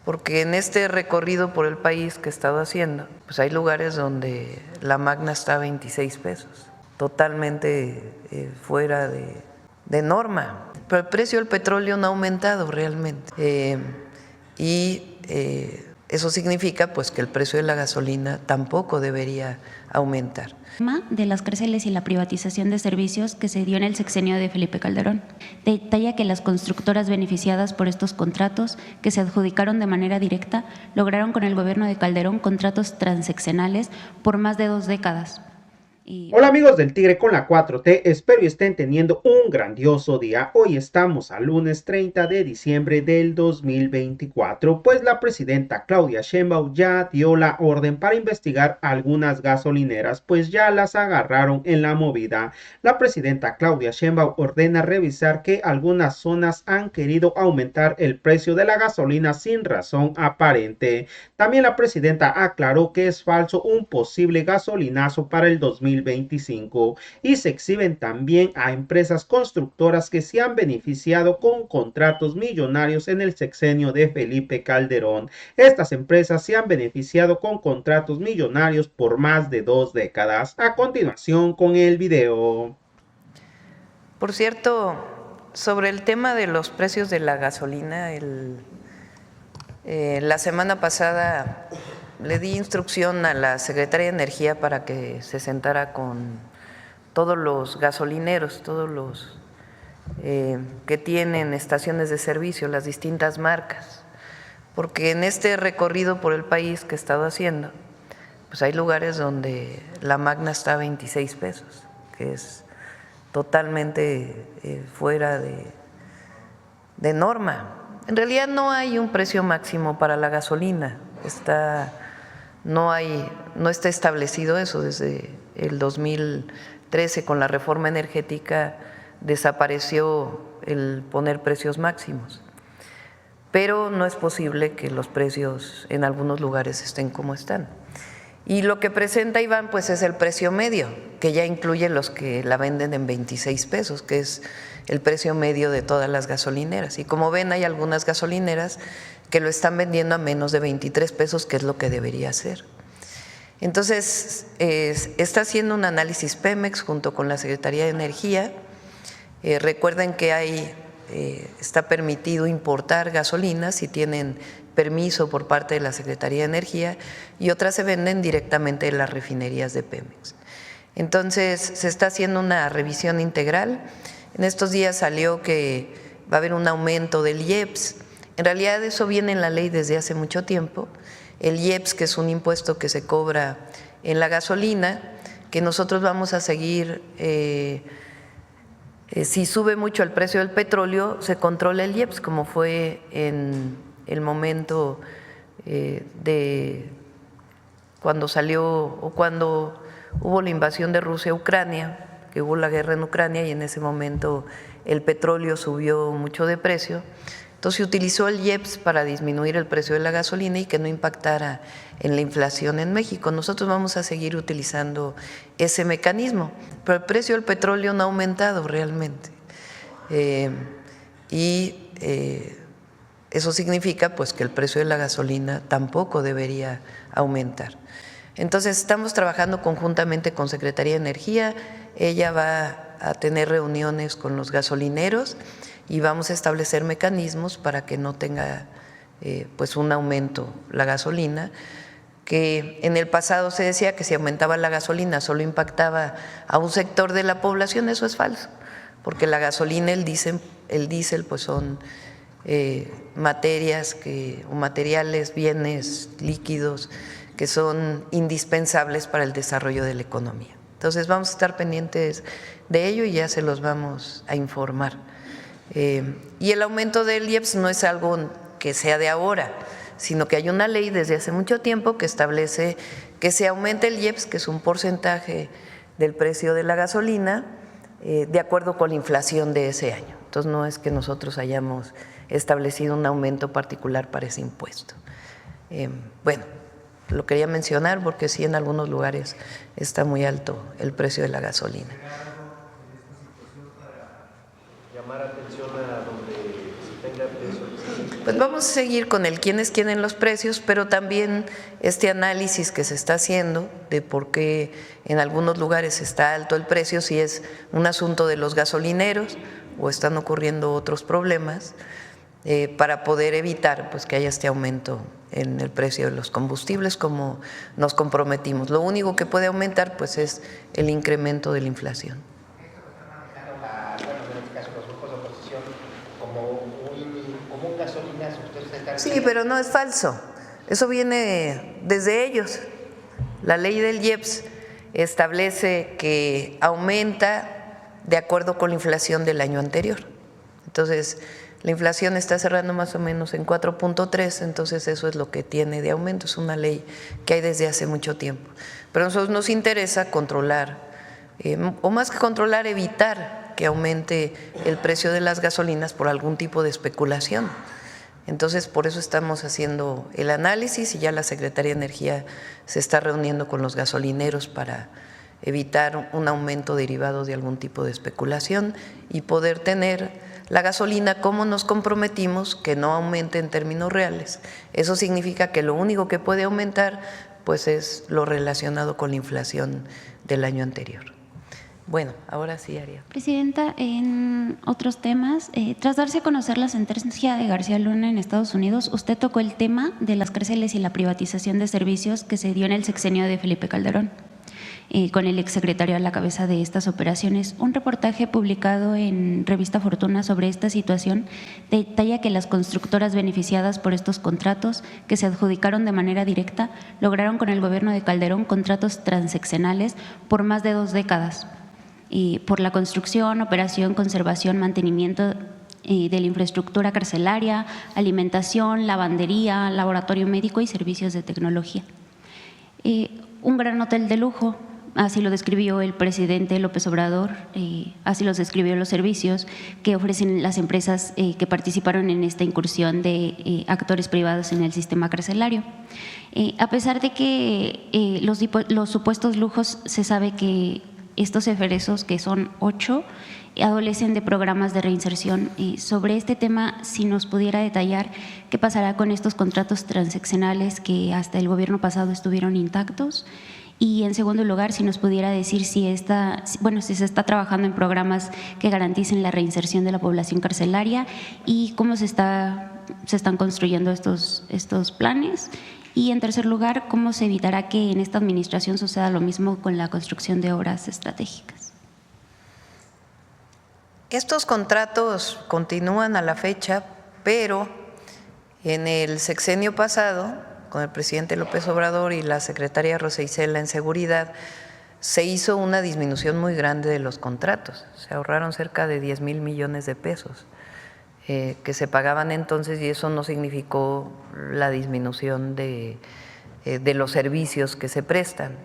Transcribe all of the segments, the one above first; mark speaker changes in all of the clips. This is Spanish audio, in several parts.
Speaker 1: porque en este recorrido por el país que he estado haciendo, pues hay lugares donde la magna está a 26 pesos, totalmente fuera de norma. Pero el precio del petróleo no ha aumentado realmente eso significa pues que el precio de la gasolina tampoco debería aumentar.
Speaker 2: De las cárceles y la privatización de servicios que se dio en el sexenio de Felipe Calderón. Detalla que las constructoras beneficiadas por estos contratos que se adjudicaron de manera directa lograron con el gobierno de Calderón contratos transeccionales por más de 2 décadas.
Speaker 3: Hola amigos del Tigre con la 4T, espero y estén teniendo un grandioso día. Hoy estamos al lunes 30 de diciembre del 2024, pues la presidenta Claudia Sheinbaum ya dio la orden para investigar algunas gasolineras, pues ya las agarraron en la movida. La presidenta Claudia Sheinbaum ordena revisar que algunas zonas han querido aumentar el precio de la gasolina sin razón aparente. También la presidenta aclaró que es falso un posible gasolinazo para el 2025 y se exhiben también a empresas constructoras que se han beneficiado con contratos millonarios en el sexenio de Felipe Calderón. Estas empresas se han beneficiado con contratos millonarios por más de 2 décadas. A continuación con el video.
Speaker 1: Por cierto, sobre el tema de los precios de la gasolina, la semana pasada le di instrucción a la Secretaría de Energía para que se sentara con todos los gasolineros, todos los que tienen estaciones de servicio, las distintas marcas, porque en este recorrido por el país que he estado haciendo, pues hay lugares donde la magna está a 26 pesos, que es totalmente fuera de norma. En realidad no hay un precio máximo para la gasolina, no está establecido eso. Desde el 2013 con la reforma energética desapareció el poner precios máximos, pero no es posible que los precios en algunos lugares estén como están. Y lo que presenta Iván pues es el precio medio, que ya incluye los que la venden en 26 pesos, que es el precio medio de todas las gasolineras. Y como ven, hay algunas gasolineras que lo están vendiendo a menos de 23 pesos, que es lo que debería ser. Entonces, está haciendo un análisis Pemex junto con la Secretaría de Energía. Recuerden que está permitido importar gasolinas si tienen permiso por parte de la Secretaría de Energía, y otras se venden directamente en las refinerías de Pemex. Entonces, se está haciendo una revisión integral. En estos días salió que va a haber un aumento del IEPS. En realidad eso viene en la ley desde hace mucho tiempo. El IEPS, que es un impuesto que se cobra en la gasolina, que nosotros vamos a seguir, si sube mucho el precio del petróleo, se controla el IEPS, como fue en el momento de cuando salió o cuando hubo la invasión de Rusia a Ucrania, que hubo la guerra en Ucrania, y en ese momento el petróleo subió mucho de precio. Entonces se utilizó el IEPS para disminuir el precio de la gasolina y que no impactara en la inflación en México. Nosotros vamos a seguir utilizando ese mecanismo, pero el precio del petróleo no ha aumentado realmente. Eso significa pues que el precio de la gasolina tampoco debería aumentar. Entonces estamos trabajando conjuntamente con Secretaría de Energía. Ella va a tener reuniones con los gasolineros y vamos a establecer mecanismos para que no tenga pues un aumento la gasolina, que en el pasado se decía que si aumentaba la gasolina solo impactaba a un sector de la población. Eso es falso, porque la gasolina, el diésel pues son materiales, bienes líquidos que son indispensables para el desarrollo de la economía. Entonces vamos a estar pendientes de ello y ya se los vamos a informar. Y el aumento del IEPS no es algo que sea de ahora, sino que hay una ley desde hace mucho tiempo que establece que se aumente el IEPS, que es un porcentaje del precio de la gasolina, de acuerdo con la inflación de ese año. Entonces no es que nosotros hayamos establecido un aumento particular para ese impuesto. Bueno, lo quería mencionar porque sí, en algunos lugares está muy alto el precio de la gasolina.
Speaker 4: Llamar atención a donde se tenga peso.
Speaker 1: Pues vamos a seguir con el quién es quién en los precios, pero también este análisis que se está haciendo de por qué en algunos lugares está alto el precio, si es un asunto de los gasolineros o están ocurriendo otros problemas, para poder evitar pues que haya este aumento en el precio de los combustibles como nos comprometimos. Lo único que puede aumentar pues es el incremento de la inflación. Sí, pero no es falso. Eso viene desde ellos. La ley del IEPS establece que aumenta de acuerdo con la inflación del año anterior. Entonces, la inflación está cerrando más o menos en 4.3, entonces eso es lo que tiene de aumento. Es una ley que hay desde hace mucho tiempo. Pero a nosotros nos interesa controlar, o más que controlar, evitar que aumente el precio de las gasolinas por algún tipo de especulación. Entonces, por eso estamos haciendo el análisis y ya la Secretaría de Energía se está reuniendo con los gasolineros para evitar un aumento derivado de algún tipo de especulación y poder tener la gasolina como nos comprometimos, que no aumente en términos reales. Eso significa que lo único que puede aumentar pues es lo relacionado con la inflación del año anterior. Bueno, ahora sí, Aria.
Speaker 2: Presidenta, en otros temas, tras darse a conocer la sentencia de García Luna en Estados Unidos, usted tocó el tema de las cárceles y la privatización de servicios que se dio en el sexenio de Felipe Calderón, con el exsecretario a la cabeza de estas operaciones. Un reportaje publicado en Revista Fortuna sobre esta situación detalla que las constructoras beneficiadas por estos contratos, que se adjudicaron de manera directa, lograron con el gobierno de Calderón contratos transeccionales por más de 2 décadas. Y por la construcción, operación, conservación, mantenimiento de la infraestructura carcelaria, alimentación, lavandería, laboratorio médico y servicios de tecnología. Un gran hotel de lujo, así lo describió el presidente López Obrador, así los describió los servicios que ofrecen las empresas que participaron en esta incursión de actores privados en el sistema carcelario. A pesar de que los supuestos lujos, se sabe que estos egresos, que son 8, adolecen de programas de reinserción. Sobre este tema, si nos pudiera detallar qué pasará con estos contratos transeccionales que hasta el gobierno pasado estuvieron intactos. Y en segundo lugar, si nos pudiera decir si se está trabajando en programas que garanticen la reinserción de la población carcelaria y cómo se están construyendo estos planes. Y en tercer lugar, ¿cómo se evitará que en esta administración suceda lo mismo con la construcción de obras estratégicas?
Speaker 1: Estos contratos continúan a la fecha, pero en el sexenio pasado, con el presidente López Obrador y la secretaria Rosa Isela en Seguridad, se hizo una disminución muy grande de los contratos. Se ahorraron cerca de 10,000 millones de pesos. Que se pagaban entonces, y eso no significó la disminución de los servicios que se prestan.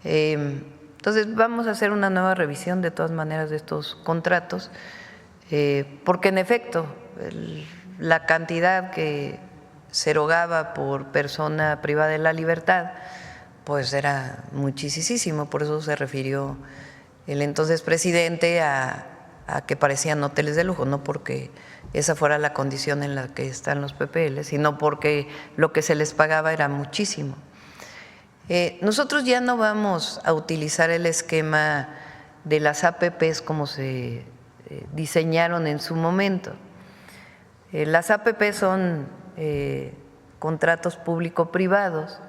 Speaker 1: Entonces vamos a hacer una nueva revisión de todas maneras de estos contratos, porque en efecto la cantidad que se erogaba por persona privada de la libertad pues era muchísimo, por eso se refirió el entonces presidente a que parecían hoteles de lujo, no porque esa fuera la condición en la que están los PPL, sino porque lo que se les pagaba era muchísimo. Nosotros ya no vamos a utilizar el esquema de las APPs como se diseñaron en su momento. Las APP son contratos público-privados,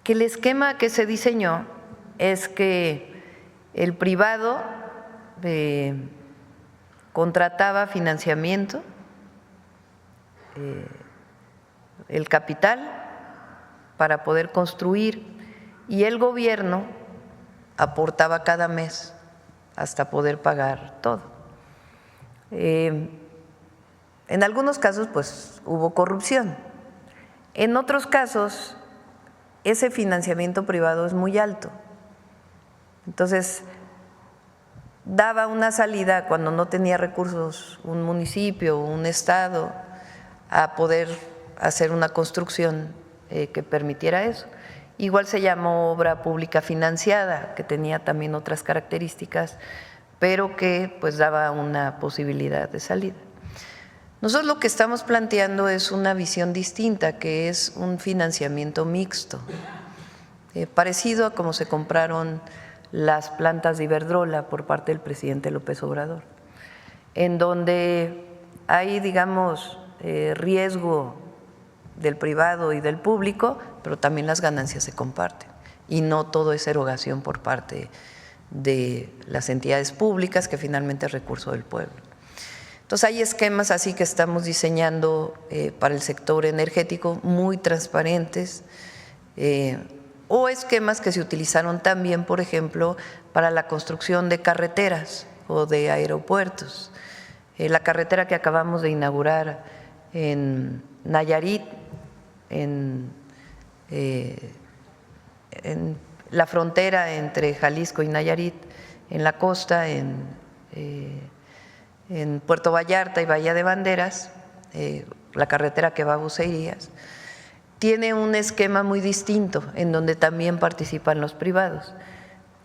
Speaker 1: que el esquema que se diseñó es que el privado contrataba financiamiento, el capital para poder construir, y el gobierno aportaba cada mes hasta poder pagar todo. En algunos casos pues hubo corrupción, en otros casos ese financiamiento privado es muy alto, entonces daba una salida cuando no tenía recursos un municipio o un estado a poder hacer una construcción que permitiera eso. Igual se llamó obra pública financiada, que tenía también otras características, pero que pues daba una posibilidad de salida. Nosotros lo que estamos planteando es una visión distinta, que es un financiamiento mixto, parecido a como se compraron las plantas de Iberdrola por parte del presidente López Obrador, en donde hay, digamos, riesgo del privado y del público, pero también las ganancias se comparten y no todo es erogación por parte de las entidades públicas, que finalmente es recurso del pueblo. Entonces hay esquemas así que estamos diseñando para el sector energético muy transparentes, o esquemas que se utilizaron también, por ejemplo, para la construcción de carreteras o de aeropuertos. La carretera que acabamos de inaugurar en Nayarit, en la frontera entre Jalisco y Nayarit, en la costa, en Puerto Vallarta y Bahía de Banderas, la carretera que va a Bucerías, tiene un esquema muy distinto en donde también participan los privados,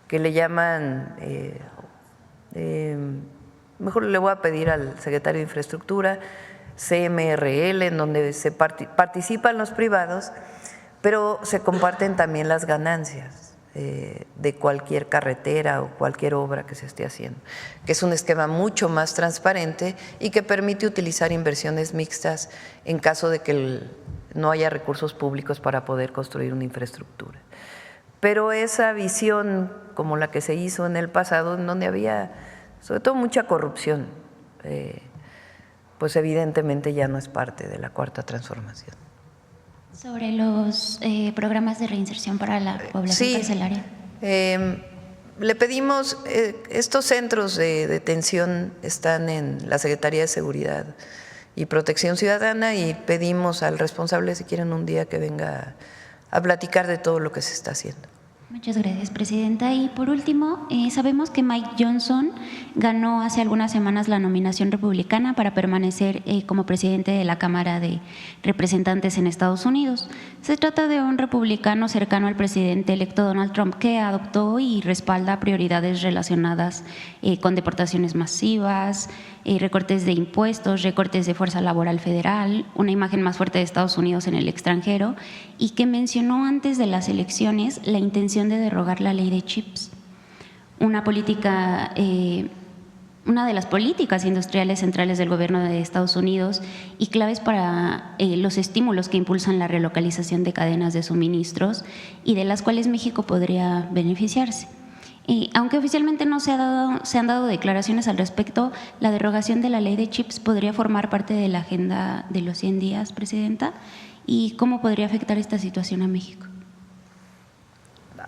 Speaker 1: que le llaman, mejor le voy a pedir al secretario de Infraestructura, CMRL, en donde participan los privados, pero se comparten también las ganancias de cualquier carretera o cualquier obra que se esté haciendo, que es un esquema mucho más transparente y que permite utilizar inversiones mixtas en caso de que no haya recursos públicos para poder construir una infraestructura. Pero esa visión como la que se hizo en el pasado, en donde había sobre todo mucha corrupción, pues evidentemente ya no es parte de la Cuarta Transformación.
Speaker 2: Sobre los programas de reinserción para la población carcelaria.
Speaker 1: Le pedimos, estos centros de detención están en la Secretaría de Seguridad y Protección Ciudadana y pedimos al responsable si quieren un día que venga a platicar de todo lo que se está haciendo.
Speaker 2: Muchas gracias, presidenta. Y por último, sabemos que Mike Johnson ganó hace algunas semanas la nominación republicana para permanecer como presidente de la Cámara de Representantes en Estados Unidos. Se trata de un republicano cercano al presidente electo Donald Trump que adoptó y respalda prioridades relacionadas con deportaciones masivas, recortes de impuestos, recortes de fuerza laboral federal, una imagen más fuerte de Estados Unidos en el extranjero y que mencionó antes de las elecciones la intención de derogar la ley de chips, una de las políticas industriales centrales del gobierno de Estados Unidos y claves para los estímulos que impulsan la relocalización de cadenas de suministros y de las cuales México podría beneficiarse. Aunque oficialmente no se han dado declaraciones al respecto, la derogación de la ley de chips podría formar parte de la agenda de los 100 días, presidenta, ¿y cómo podría afectar esta situación a México?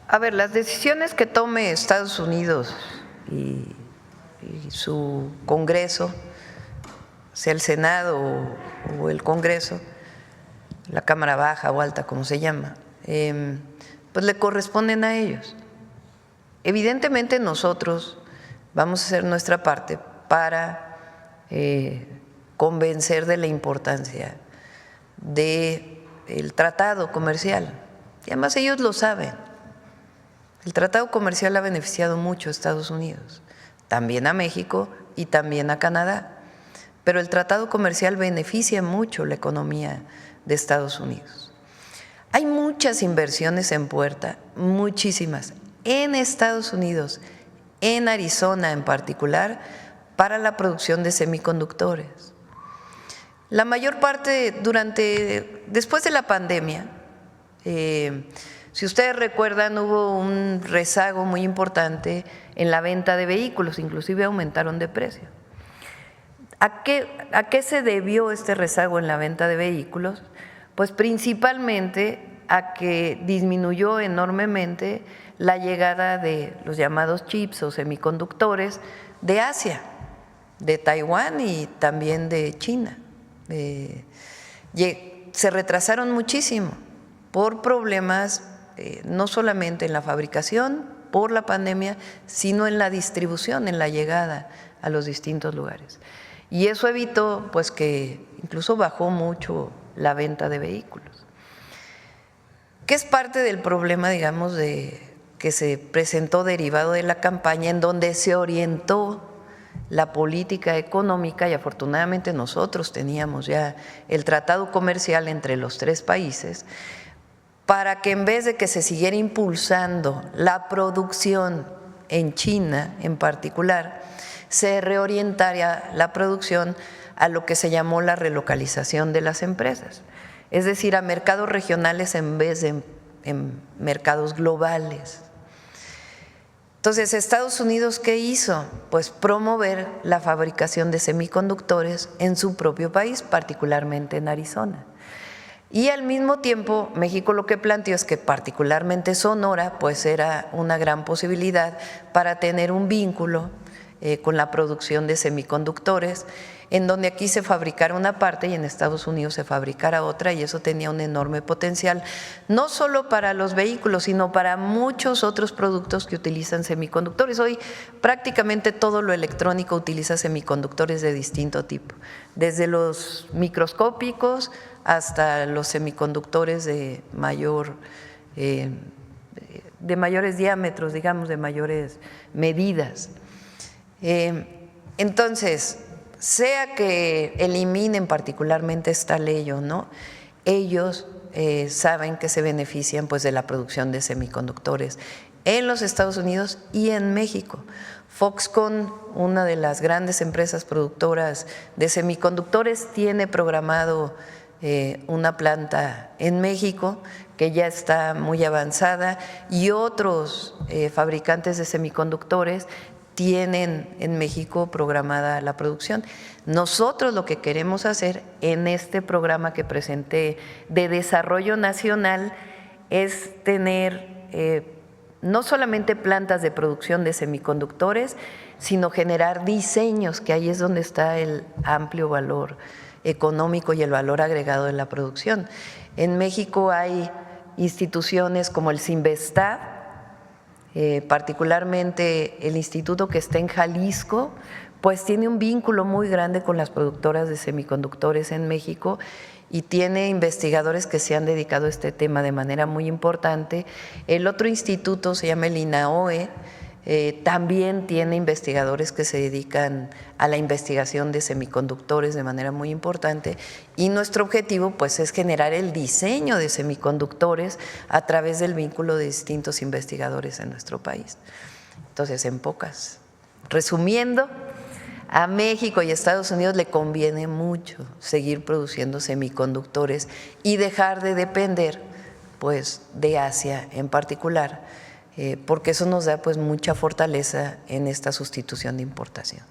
Speaker 1: A ver, las decisiones que tome Estados Unidos y su Congreso, sea el Senado o el Congreso, la Cámara Baja o Alta, como se llama, pues le corresponden a ellos. Evidentemente nosotros vamos a hacer nuestra parte para convencer de la importancia del tratado comercial. Y además ellos lo saben. El tratado comercial ha beneficiado mucho a Estados Unidos, también a México y también a Canadá. Pero el tratado comercial beneficia mucho la economía de Estados Unidos. Hay muchas inversiones en puerta, muchísimas, en Estados Unidos, en Arizona en particular, para la producción de semiconductores. La mayor parte después de la pandemia, si ustedes recuerdan, hubo un rezago muy importante en la venta de vehículos, inclusive aumentaron de precio. ¿A qué se debió este rezago en la venta de vehículos? Pues principalmente a que disminuyó enormemente la llegada de los llamados chips o semiconductores de Asia, de Taiwán y también de China. Se retrasaron muchísimo por problemas no solamente en la fabricación por la pandemia, sino en la distribución, en la llegada a los distintos lugares. Y eso evitó pues que incluso bajó mucho la venta de vehículos, que es parte del problema, digamos, que se presentó derivado de la campaña, en donde se orientó la política económica, y afortunadamente nosotros teníamos ya el tratado comercial entre los tres países, para que en vez de que se siguiera impulsando la producción en China en particular, se reorientara la producción a lo que se llamó la relocalización de las empresas, es decir, a mercados regionales en vez de en mercados globales. Entonces, Estados Unidos, ¿qué hizo? Pues promover la fabricación de semiconductores en su propio país, particularmente en Arizona. Y al mismo tiempo, México lo que planteó es que particularmente Sonora pues era una gran posibilidad para tener un vínculo con la producción de semiconductores, en donde aquí se fabricara una parte y en Estados Unidos se fabricara otra, y eso tenía un enorme potencial, no solo para los vehículos, sino para muchos otros productos que utilizan semiconductores. Hoy prácticamente todo lo electrónico utiliza semiconductores de distinto tipo, desde los microscópicos hasta los semiconductores de mayores diámetros, digamos, de mayores medidas. Entonces, sea que eliminen particularmente esta ley o no, ellos saben que se benefician pues de la producción de semiconductores en los Estados Unidos y en México. Foxconn, una de las grandes empresas productoras de semiconductores, tiene programado una planta en México que ya está muy avanzada, y otros fabricantes de semiconductores tienen en México programada la producción. Nosotros lo que queremos hacer en este programa que presenté de desarrollo nacional es tener no solamente plantas de producción de semiconductores, sino generar diseños, que ahí es donde está el amplio valor económico y el valor agregado de la producción. En México hay instituciones como el Cinvestav, particularmente el instituto que está en Jalisco, pues tiene un vínculo muy grande con las productoras de semiconductores en México y tiene investigadores que se han dedicado a este tema de manera muy importante. El otro instituto se llama el INAOE, también tiene investigadores que se dedican a la investigación de semiconductores de manera muy importante, y nuestro objetivo pues es generar el diseño de semiconductores a través del vínculo de distintos investigadores en nuestro país. Entonces, en pocas, resumiendo, a México y a Estados Unidos le conviene mucho seguir produciendo semiconductores y dejar de depender pues de Asia en particular, porque eso nos da pues mucha fortaleza en esta sustitución de importación.